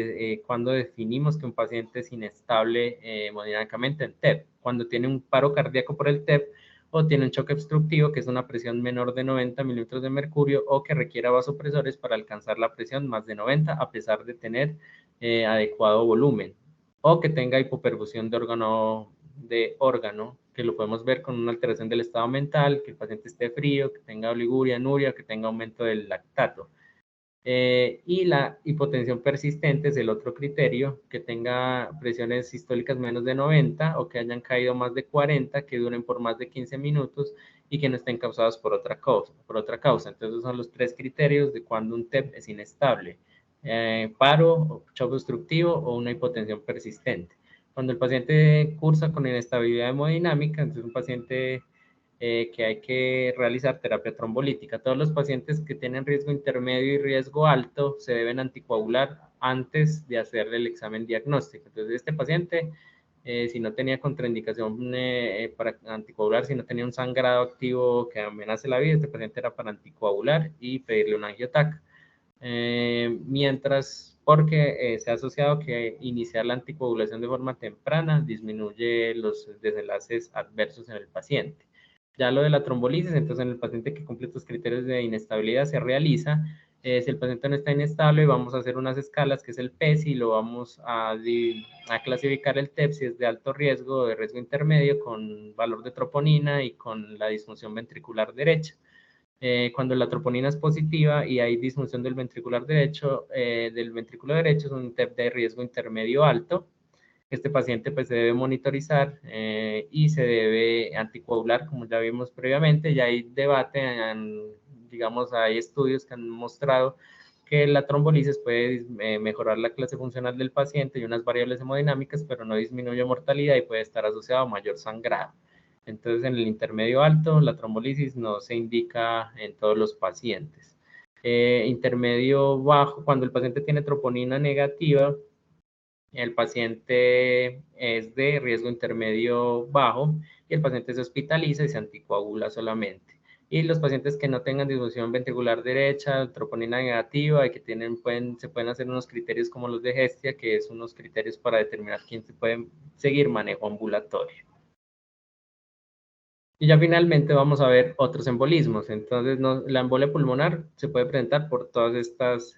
cuando definimos que un paciente es inestable hemodinámicamente en TEP, cuando tiene un paro cardíaco por el TEP, o tiene un choque obstructivo, que es una presión menor de 90 milímetros de mercurio, o que requiera vasopresores para alcanzar la presión más de 90, a pesar de tener adecuado volumen, o que tenga hipoperfusión de órgano, que lo podemos ver con una alteración del estado mental, que el paciente esté frío, que tenga oliguria, anuria, que tenga aumento del lactato. Y la hipotensión persistente es el otro criterio, que tenga presiones sistólicas menos de 90 o que hayan caído más de 40, que duren por más de 15 minutos y que no estén causadas por otra causa. Entonces, son los 3 criterios de cuando un TEP es inestable: paro, choque obstructivo o una hipotensión persistente. Cuando el paciente cursa con inestabilidad hemodinámica, entonces un paciente que hay que realizar terapia trombolítica. Todos los pacientes que tienen riesgo intermedio y riesgo alto se deben anticoagular antes de hacerle el examen diagnóstico. Entonces, este paciente si no tenía contraindicación para anticoagular, si no tenía un sangrado activo que amenace la vida, este paciente era para anticoagular y pedirle un angiotac. Mientras, porque se ha asociado que iniciar la anticoagulación de forma temprana disminuye los desenlaces adversos en el paciente. Ya lo de la trombolisis, entonces en el paciente que cumple estos criterios de inestabilidad se realiza. Si el paciente no está inestable, vamos a hacer unas escalas, que es el PESI, lo vamos a clasificar el TEP si es de alto riesgo o de riesgo intermedio, con valor de troponina y con la disfunción ventricular derecha. Cuando la troponina es positiva y hay disfunción del ventrículo derecho, es un TEP de riesgo intermedio alto. Este paciente pues se debe monitorizar y se debe anticoagular, como ya vimos previamente. Ya hay debate, digamos, hay estudios que han mostrado que la trombolisis puede mejorar la clase funcional del paciente y unas variables hemodinámicas, pero no disminuye mortalidad y puede estar asociado a mayor sangrado. Entonces, en el intermedio alto, la trombolisis no se indica en todos los pacientes. Intermedio bajo, cuando el paciente tiene troponina negativa, el paciente es de riesgo intermedio bajo y el paciente se hospitaliza y se anticoagula solamente. Y los pacientes que no tengan disfunción ventricular derecha, troponina negativa y que se pueden hacer unos criterios como los de Hestia, que es unos criterios para determinar quién se puede seguir manejo ambulatorio. Y ya finalmente vamos a ver otros embolismos. Entonces, la embolia pulmonar se puede presentar por todas estas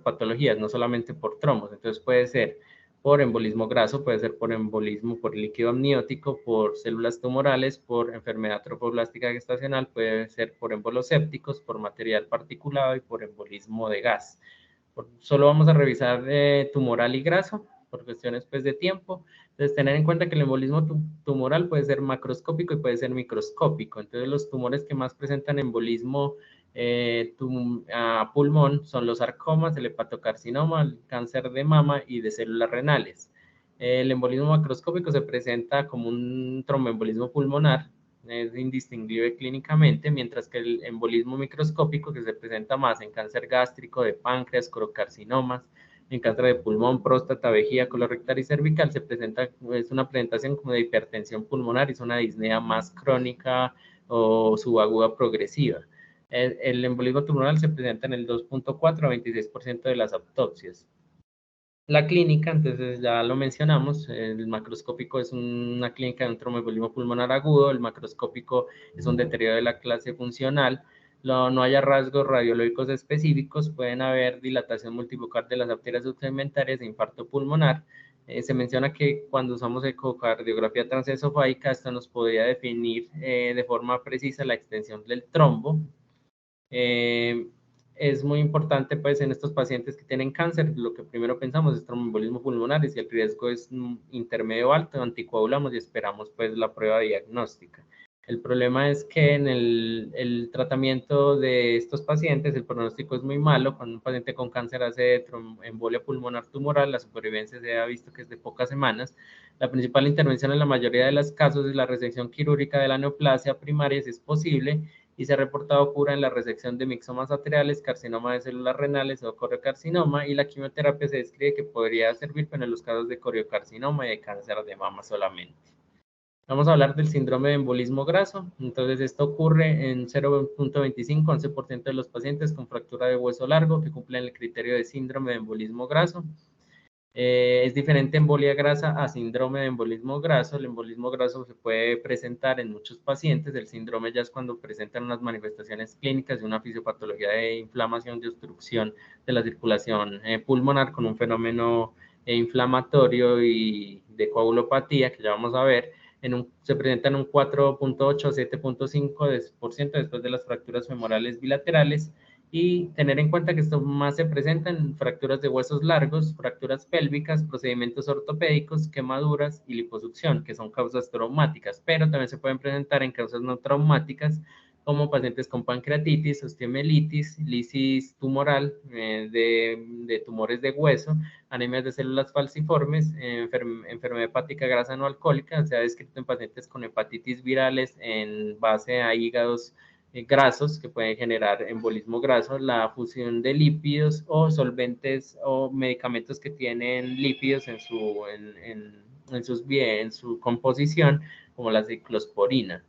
patologías, no solamente por trombos. Entonces, puede ser por embolismo graso, puede ser por embolismo por líquido amniótico, por células tumorales, por enfermedad trofoblástica gestacional, puede ser por émbolos sépticos, por material particulado y por embolismo de gas. Solo vamos a revisar tumoral y graso por cuestiones pues, de tiempo. Entonces, tener en cuenta que el embolismo tumoral puede ser macroscópico y puede ser microscópico. Entonces, los tumores que más presentan embolismo a pulmón son los sarcomas, el hepatocarcinoma, el cáncer de mama y de células renales. El embolismo macroscópico se presenta como un tromboembolismo pulmonar, es indistinguible clínicamente, mientras que el embolismo microscópico, que se presenta más en cáncer gástrico, de páncreas, corocarcinomas, en cáncer de pulmón, próstata, vejiga, colorectal y cervical, es una presentación como de hipertensión pulmonar, es una disnea más crónica o subaguda progresiva. El embolismo tumoral se presenta en el 2.4 a 26% de las autopsias. La clínica, entonces ya lo mencionamos, el macroscópico es una clínica de un tromboembolismo pulmonar agudo, el macroscópico es un deterioro de la clase funcional, no haya rasgos radiológicos específicos, pueden haber dilatación multifocal de las arterias subsegmentarias e infarto pulmonar. Se menciona que cuando usamos ecocardiografía transesofágica, esto nos podría definir de forma precisa la extensión del trombo. Es muy importante, pues, en estos pacientes que tienen cáncer, lo que primero pensamos es tromboembolismo pulmonar, y si el riesgo es intermedio alto, anticoagulamos y esperamos, pues, la prueba diagnóstica. El problema es que en el tratamiento de estos pacientes, el pronóstico es muy malo. Cuando un paciente con cáncer hace embolia pulmonar tumoral, la supervivencia se ha visto que es de pocas semanas. La principal intervención en la mayoría de los casos es la resección quirúrgica de la neoplasia primaria, si es posible, y se ha reportado cura en la resección de mixomas arteriales, carcinoma de células renales o coriocarcinoma, y la quimioterapia se describe que podría servir en los casos de coriocarcinoma y de cáncer de mama solamente. Vamos a hablar del síndrome de embolismo graso. Entonces, esto ocurre en 0.25 a 11% de los pacientes con fractura de hueso largo que cumplen el criterio de síndrome de embolismo graso. Es diferente embolia grasa a síndrome de embolismo graso. El embolismo graso se puede presentar en muchos pacientes. El síndrome ya es cuando presentan unas manifestaciones clínicas de una fisiopatología de inflamación, de obstrucción de la circulación pulmonar con un fenómeno inflamatorio y de coagulopatía, que ya vamos a ver. Se presenta en un 4.8 a 7.5% después de las fracturas femorales bilaterales. Y tener en cuenta que esto más se presenta en fracturas de huesos largos, fracturas pélvicas, procedimientos ortopédicos, quemaduras y liposucción, que son causas traumáticas, pero también se pueden presentar en causas no traumáticas, como pacientes con pancreatitis, osteomielitis, lisis tumoral de tumores de hueso, anemias de células falciformes, enfermedad hepática grasa no alcohólica. Se ha descrito en pacientes con hepatitis virales en base a hígados grasos que pueden generar embolismo graso, la fusión de lípidos o solventes o medicamentos que tienen lípidos en su composición, como la ciclosporina.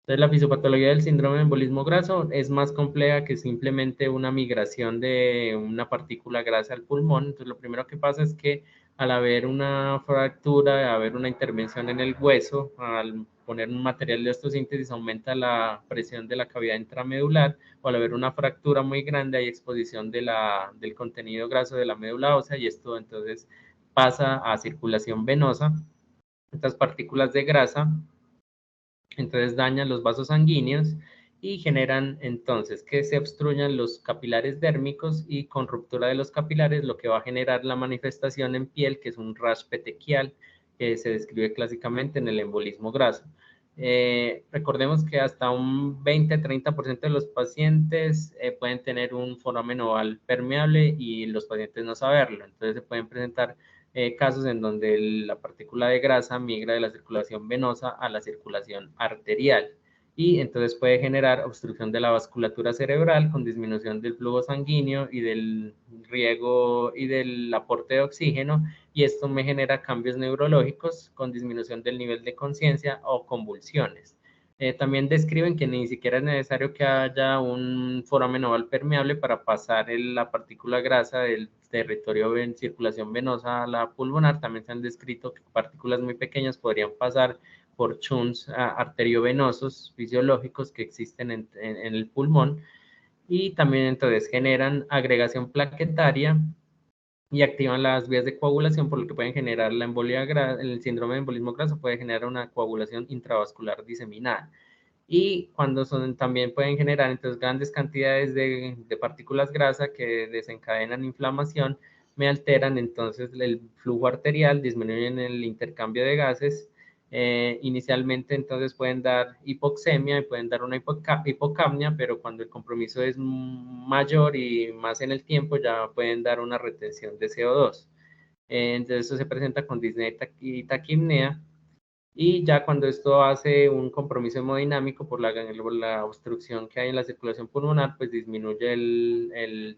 Entonces, la fisiopatología del síndrome de embolismo graso es más compleja que simplemente una migración de una partícula grasa al pulmón. Entonces, lo primero que pasa es que al haber una fractura, al haber una intervención en el hueso, al poner un material de osteosíntesis, aumenta la presión de la cavidad intramedular, o al haber una fractura muy grande, hay exposición del contenido graso de la médula ósea, y esto entonces pasa a circulación venosa. Estas partículas de grasa entonces dañan los vasos sanguíneos y generan entonces que se obstruyan los capilares dérmicos, y con ruptura de los capilares lo que va a generar la manifestación en piel, que es un rash petequial, que se describe clásicamente en el embolismo graso. Recordemos que hasta un 20-30% de los pacientes pueden tener un foramen oval permeable y los pacientes no saberlo. Entonces se pueden presentar casos en donde la partícula de grasa migra de la circulación venosa a la circulación arterial, y entonces puede generar obstrucción de la vasculatura cerebral con disminución del flujo sanguíneo y del riego y del aporte de oxígeno, y esto me genera cambios neurológicos con disminución del nivel de conciencia o convulsiones. También describen que ni siquiera es necesario que haya un foramen oval permeable para pasar la partícula grasa del territorio en circulación venosa a la pulmonar. También se han descrito que partículas muy pequeñas podrían pasar por shunts arteriovenosos fisiológicos que existen en el pulmón, y también entonces generan agregación plaquetaria y activan las vías de coagulación, por lo que pueden generar la embolia grasa. El síndrome de embolismo graso puede generar una coagulación intravascular diseminada, y cuando también pueden generar entonces grandes cantidades de partículas grasa que desencadenan inflamación, me alteran entonces el flujo arterial, disminuyen el intercambio de gases. Inicialmente entonces pueden dar hipoxemia y pueden dar una hipocapnia, pero cuando el compromiso es mayor y más en el tiempo, ya pueden dar una retención de CO2. Entonces eso se presenta con disnea y taquipnea. Y ya cuando esto hace un compromiso hemodinámico por la obstrucción que hay en la circulación pulmonar, pues disminuye el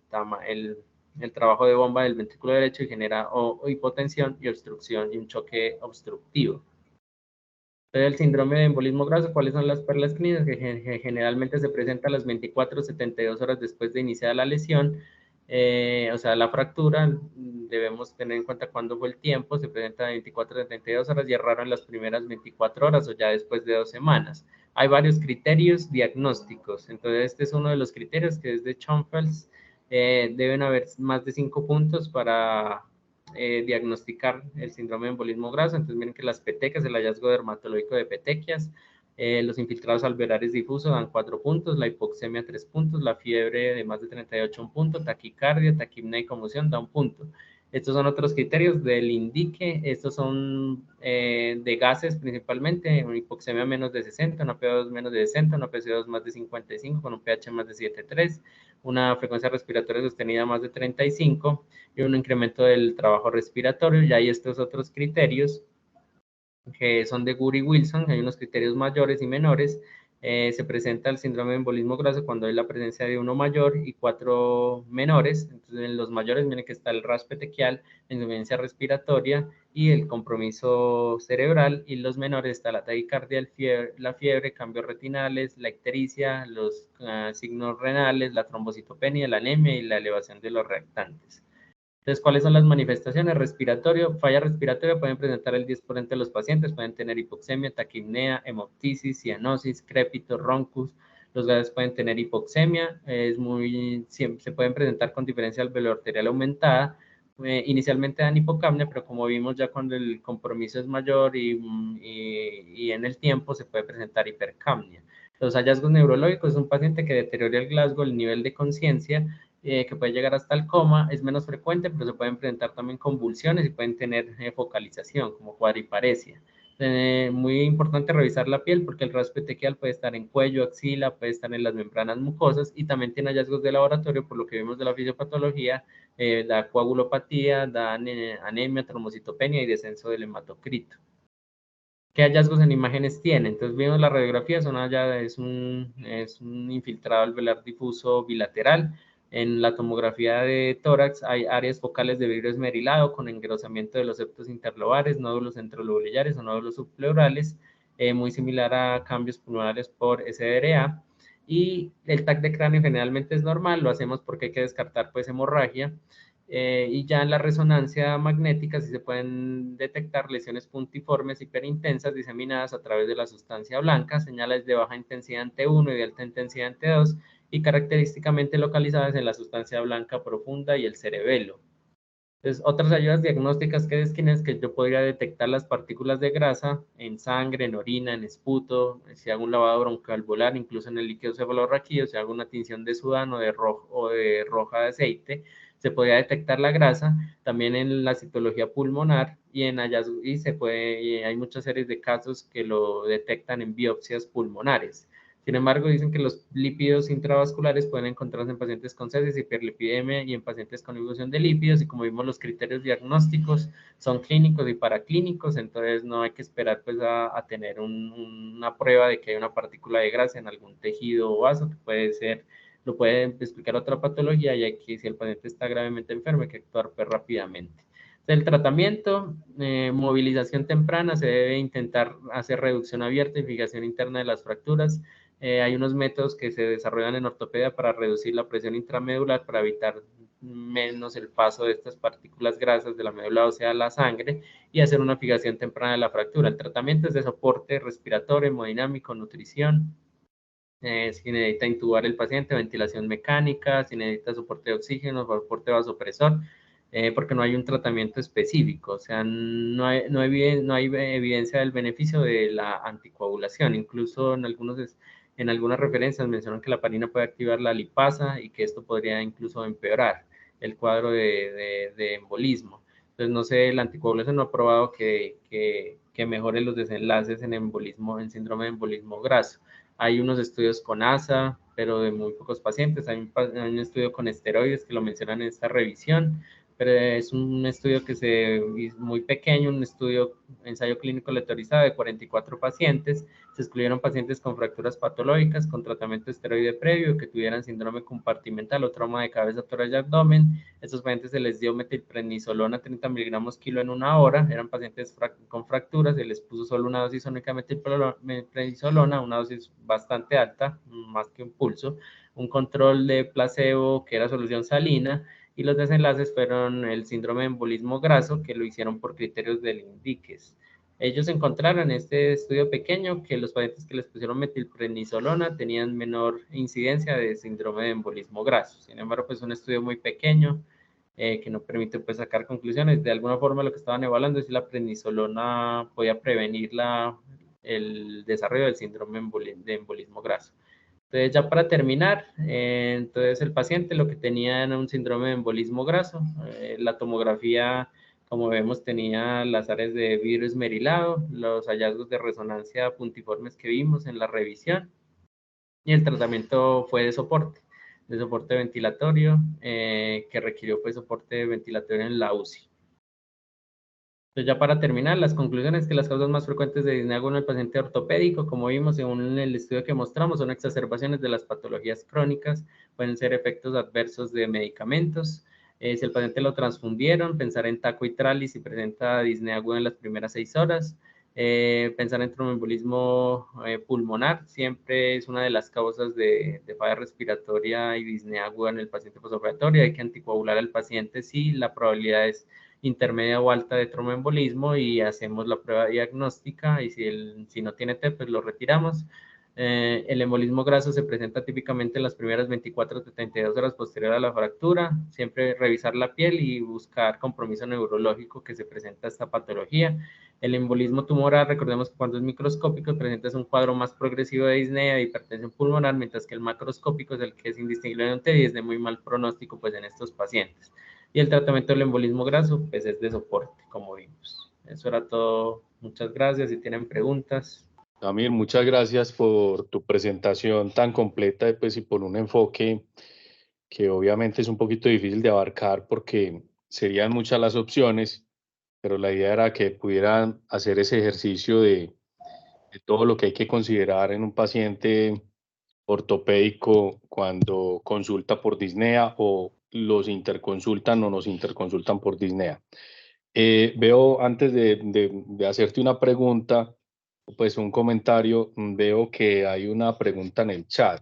trabajo de bomba del ventrículo derecho y genera hipotensión y obstrucción y un choque obstructivo. Entonces, el síndrome de embolismo graso, ¿cuáles son las perlas clínicas? Que generalmente se presenta a las 24-72 horas después de iniciar la lesión, o sea, la fractura. Debemos tener en cuenta cuándo fue el tiempo. Se presenta de 24-72 horas, y es raro en las primeras 24 horas o ya después de 2 semanas. Hay varios criterios diagnósticos. Entonces, este es uno de los criterios, que es de Schoenfeld. Deben haber más de 5 puntos para diagnosticar el síndrome de embolismo graso. Entonces miren que las petecas, el hallazgo dermatológico de petequias, los infiltrados alveolares difusos dan 4 puntos, la hipoxemia 3 puntos, la fiebre de más de 38 un punto, taquicardia, taquipnea y conmoción da 1 punto. Estos son otros criterios del INDIQUE. Estos son de gases principalmente: una hipoxemia menos de 60, una PO2 menos de 60, una PCO2 más de 55 con un pH más de 7,3, una frecuencia respiratoria sostenida más de 35 y un incremento del trabajo respiratorio. Y hay estos otros criterios que son de Guri-Wilson. Hay unos criterios mayores y menores. Se presenta el síndrome de embolismo graso cuando hay la presencia de 1 mayor y 4 menores. Entonces, en los mayores miren que está el rash petequial, la insuficiencia respiratoria y el compromiso cerebral, y los menores está la taquicardia, la fiebre, cambios retinales, la ictericia, los signos renales, la trombocitopenia, la anemia y la elevación de los reactantes. Entonces, ¿cuáles son las manifestaciones? Falla respiratoria pueden presentar el 10% de los pacientes, pueden tener hipoxemia, taquipnea, hemoptisis, cianosis, crépito, roncus. Los gases pueden tener hipoxemia, se pueden presentar con diferencia alveolo-arterial aumentada. Inicialmente dan hipocapnia, pero como vimos, ya cuando el compromiso es mayor y en el tiempo, se puede presentar hipercapnia. Los hallazgos neurológicos: es un paciente que deteriora el Glasgow, el nivel de conciencia, que puede llegar hasta el coma. Es menos frecuente, pero se pueden presentar también convulsiones y pueden tener focalización, como cuadriparesia. Muy importante revisar la piel, porque el rash petequial puede estar en cuello, axila, puede estar en las membranas mucosas, y también tiene hallazgos de laboratorio, por lo que vimos de la fisiopatología, da coagulopatía, da anemia, trombocitopenia y descenso del hematocrito. ¿Qué hallazgos en imágenes tiene? Entonces vimos la radiografía, es un infiltrado alveolar difuso bilateral. En la tomografía de tórax hay áreas focales de vidrio esmerilado con engrosamiento de los septos interlobares, nódulos centrolobulillares o nódulos subpleurales, muy similar a cambios pulmonares por SDRA. Y el TAC de cráneo generalmente es normal, lo hacemos porque hay que descartar pues hemorragia. Y ya en la resonancia magnética sí se pueden detectar lesiones puntiformes hiperintensas diseminadas a través de la sustancia blanca, señales de baja intensidad en T1 y de alta intensidad en T2 y característicamente localizadas en la sustancia blanca profunda y el cerebelo. Entonces, otras ayudas diagnósticas que describen es que yo podría detectar las partículas de grasa en sangre, en orina, en esputo, si hago un lavado broncoalveolar, incluso en el líquido cefalorraquídeo, si hago una tinción de sudano o de roja de aceite, se podría detectar la grasa, también en la citología pulmonar y en hallazgo, y hay muchas series de casos que lo detectan en biopsias pulmonares. Sin embargo, dicen que los lípidos intravasculares pueden encontrarse en pacientes con sepsis, hiperlipidemia y en pacientes con infusión de lípidos, y como vimos, los criterios diagnósticos son clínicos y paraclínicos, entonces no hay que esperar pues a tener una prueba de que hay una partícula de grasa en algún tejido o vaso, que puede ser, lo puede explicar otra patología, y aquí si el paciente está gravemente enfermo hay que actuar pues rápidamente. El tratamiento, movilización temprana, se debe intentar hacer reducción abierta y fijación interna de las fracturas. Hay unos métodos que se desarrollan en ortopedia para reducir la presión intramedular, para evitar menos el paso de estas partículas grasas de la médula ósea a la sangre y hacer una fijación temprana de la fractura. El tratamiento es de soporte respiratorio, hemodinámico, nutrición. Si necesita intubar el paciente, ventilación mecánica, si necesita soporte de oxígeno, soporte vasopresor, porque no hay un tratamiento específico, o sea, no hay evidencia del beneficio de la anticoagulación, incluso en algunas referencias mencionan que la heparina puede activar la lipasa y que esto podría incluso empeorar el cuadro de embolismo. Entonces, no sé, la anticoagulación no ha probado que mejore los desenlaces en embolismo, en síndrome de embolismo graso. Hay unos estudios con ASA, pero de muy pocos pacientes. Hay un estudio con esteroides que lo mencionan en esta revisión, pero es un estudio que es muy pequeño, un ensayo clínico aleatorizado de 44 pacientes. Se excluyeron pacientes con fracturas patológicas, con tratamiento esteroide previo, que tuvieran síndrome compartimental o trauma de cabeza, tórax y abdomen. Estos pacientes se les dio metilprednisolona 30 miligramos kilo en una hora. Eran pacientes con fracturas, se les puso solo una dosis única de metilprednisolona, una dosis bastante alta, más que un pulso, un control de placebo que era solución salina, y los desenlaces fueron el síndrome de embolismo graso, que lo hicieron por criterios del INDIQUES. Ellos encontraron en este estudio pequeño que los pacientes que les pusieron metilprednisolona tenían menor incidencia de síndrome de embolismo graso. Sin embargo, pues un estudio muy pequeño, que no permite pues sacar conclusiones. De alguna forma lo que estaban evaluando es si la prednisolona podía prevenir el desarrollo del síndrome de embolismo graso. Entonces, ya para terminar, entonces el paciente lo que tenía era un síndrome de embolismo graso. La tomografía, como vemos, tenía las áreas de vidrio esmerilado, los hallazgos de resonancia puntiformes que vimos en la revisión, y el tratamiento fue de soporte ventilatorio, que requirió pues soporte ventilatorio en la UCI. Entonces, ya para terminar, las conclusiones que las causas más frecuentes de disnea aguda en el paciente ortopédico, como vimos según el estudio que mostramos, son exacerbaciones de las patologías crónicas, pueden ser efectos adversos de medicamentos. Si el paciente lo transfundieron, pensar en taco y tralis si presenta disnea aguda en las primeras 6 horas. Pensar en tromboembolismo pulmonar siempre es una de las causas de falla respiratoria y disnea aguda en el paciente postoperatorio. Hay que anticoagular al paciente si la probabilidad es intermedia o alta de tromboembolismo, y hacemos la prueba diagnóstica, y si no tiene TEP, pues lo retiramos. El embolismo graso se presenta típicamente en las primeras 24 a 72 horas posterior a la fractura. Siempre revisar la piel y buscar compromiso neurológico que se presenta esta patología. El embolismo tumoral, recordemos que cuando es microscópico presenta un cuadro más progresivo de disnea, de hipertensión pulmonar, mientras que el macroscópico es el que es indistinguiblemente y es de muy mal pronóstico pues en estos pacientes. Y el tratamiento del embolismo graso pues es de soporte, como vimos. Eso era todo. Muchas gracias. Si tienen preguntas. Amir, muchas gracias por tu presentación tan completa, pues, y por un enfoque que obviamente es un poquito difícil de abarcar porque serían muchas las opciones, pero la idea era que pudieran hacer ese ejercicio de de todo lo que hay que considerar en un paciente ortopédico cuando consulta por disnea o los interconsultan o nos interconsultan por disnea. Veo, antes de hacerte una pregunta, pues un comentario, veo que hay una pregunta en el chat.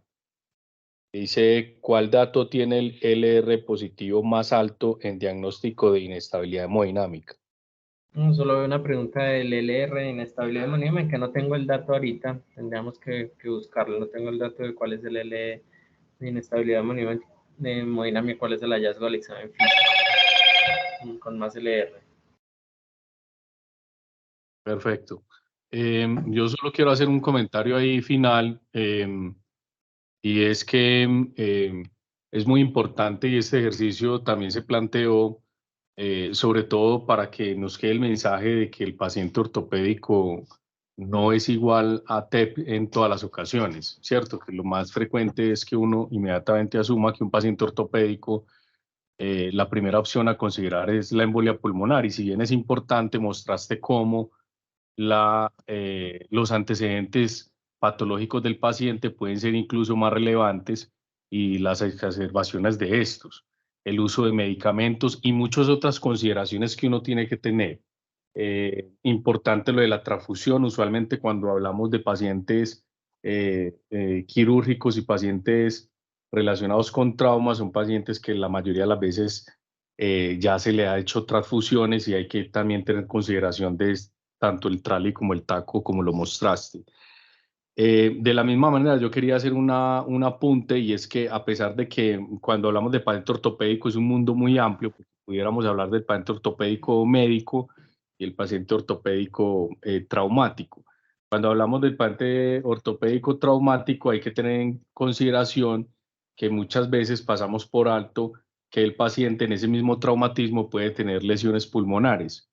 Dice, ¿cuál dato tiene el LR positivo más alto en diagnóstico de inestabilidad hemodinámica? Solo veo una pregunta del LR, inestabilidad hemodinámica, no tengo el dato ahorita, tendríamos que buscarlo, no tengo el dato de cuál es el L de inestabilidad hemodinámica, cuál es el hallazgo del examen físico con más LR. Perfecto. Yo solo quiero hacer un comentario ahí final, y es que es muy importante y este ejercicio también se planteó sobre todo para que nos quede el mensaje de que el paciente ortopédico no es igual a TEP en todas las ocasiones, ¿cierto? Que lo más frecuente es que uno inmediatamente asuma que un paciente ortopédico, la primera opción a considerar es la embolia pulmonar, y si bien es importante, mostraste cómo los antecedentes patológicos del paciente pueden ser incluso más relevantes y las exacerbaciones de estos, el uso de medicamentos y muchas otras consideraciones que uno tiene que tener. Importante lo de la transfusión. Usualmente cuando hablamos de pacientes quirúrgicos y pacientes relacionados con traumas, son pacientes que la mayoría de las veces ya se le ha hecho transfusiones, y hay que también tener consideración de tanto el trali como el taco, como lo mostraste. De la misma manera, yo quería hacer un apunte, y es que a pesar de que cuando hablamos de paciente ortopédico es un mundo muy amplio, porque pudiéramos hablar del paciente ortopédico médico y el paciente ortopédico traumático. Cuando hablamos del paciente ortopédico traumático, hay que tener en consideración que muchas veces pasamos por alto que el paciente en ese mismo traumatismo puede tener lesiones pulmonares.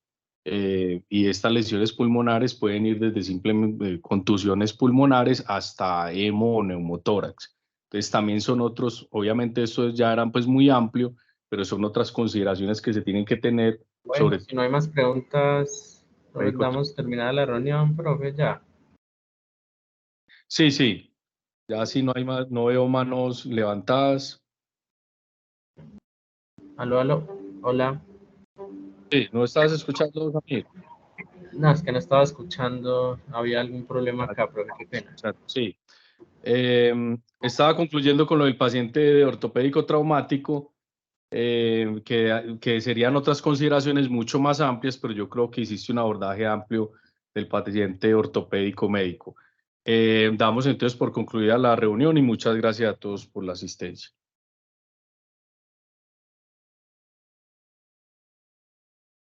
Y estas lesiones pulmonares pueden ir desde simplemente contusiones pulmonares hasta hemo o neumotórax. Entonces también son otros, obviamente esto ya eran pues muy amplio, pero son otras consideraciones que se tienen que tener Bueno, sobre si no hay más preguntas, pues médico. damos terminada la reunión, profe, ya. Sí, sí, ya si no hay más, no veo manos levantadas. Aló, aló, hola. Sí, ¿no estabas escuchando, Samir? No, es que no estaba escuchando, había algún problema acá, profe, qué pena. Sí. Estaba concluyendo con lo del paciente ortopédico traumático, que serían otras consideraciones mucho más amplias, pero yo creo que hiciste un abordaje amplio del paciente ortopédico médico. Damos entonces por concluida la reunión y muchas gracias a todos por la asistencia.